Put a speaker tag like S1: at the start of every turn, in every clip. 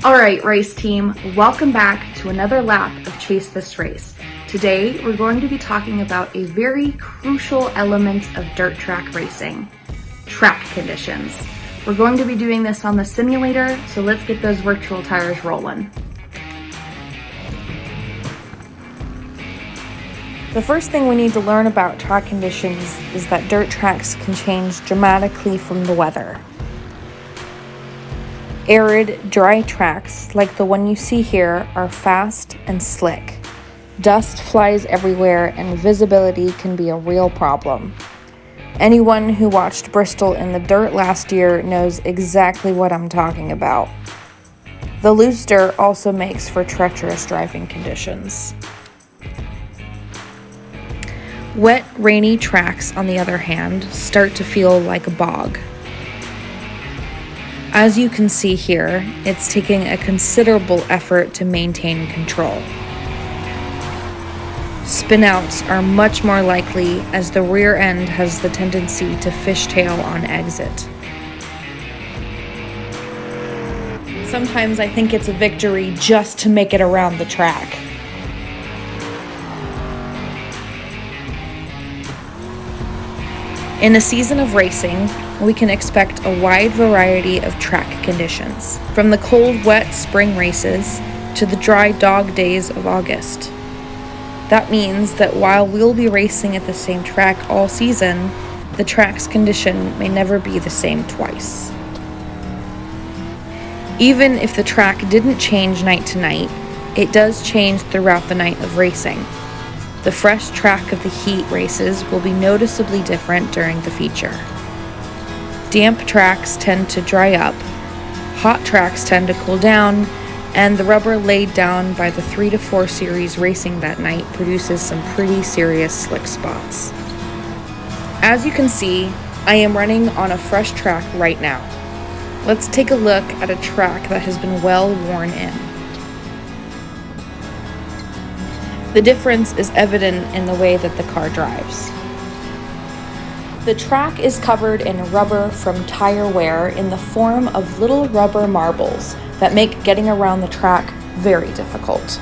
S1: All right, race team, welcome back to another lap of Chase This Race. Today, we're going to be talking about a very crucial element of dirt track racing, track conditions. We're going to be doing this on the simulator, so let's get those virtual tires rolling. The first thing we need to learn about track conditions is that dirt tracks can change dramatically from the weather. Arid, dry tracks, like the one you see here, are fast and slick. Dust flies everywhere and visibility can be a real problem. Anyone who watched Bristol in the dirt last year knows exactly what I'm talking about. The loose dirt also makes for treacherous driving conditions. Wet, rainy tracks, on the other hand, start to feel like a bog. As you can see here, it's taking a considerable effort to maintain control. Spinouts are much more likely as the rear end has the tendency to fishtail on exit. Sometimes I think it's a victory just to make it around the track. In a season of racing, we can expect a wide variety of track conditions, from the cold, wet spring races to the dry dog days of August. That means that while we'll be racing at the same track all season, the track's condition may never be the same twice. Even if the track didn't change night to night, it does change throughout the night of racing. The fresh track of the heat races will be noticeably different during the feature. Damp tracks tend to dry up, hot tracks tend to cool down, and the rubber laid down by the 3 to 4 series racing that night produces some pretty serious slick spots. As you can see, I am running on a fresh track right now. Let's take a look at a track that has been well worn in. The difference is evident in the way that the car drives. The track is covered in rubber from tire wear in the form of little rubber marbles that make getting around the track very difficult.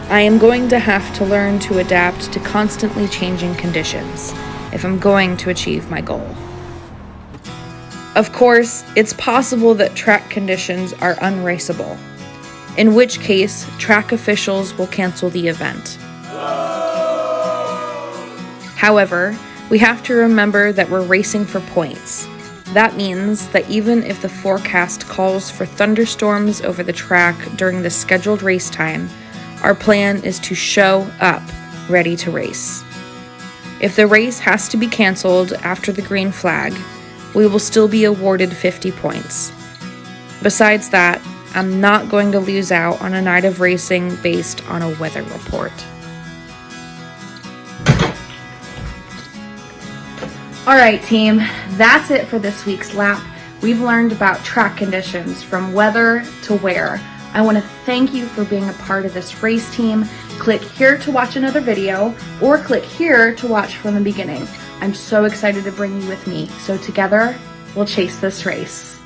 S1: I am going to have to learn to adapt to constantly changing conditions if I'm going to achieve my goal. Of course, it's possible that track conditions are unraceable, in which case track officials will cancel the event. However, we have to remember that we're racing for points. That means that even if the forecast calls for thunderstorms over the track during the scheduled race time, our plan is to show up ready to race. If the race has to be canceled after the green flag, we will still be awarded 50 points. Besides that, I'm not going to lose out on a night of racing based on a weather report. All right, team, that's it for this week's lap. We've learned about track conditions from weather to wear. I want to thank you for being a part of this race team. Click here to watch another video or click here to watch from the beginning. I'm so excited to bring you with me. So together, we'll chase this race.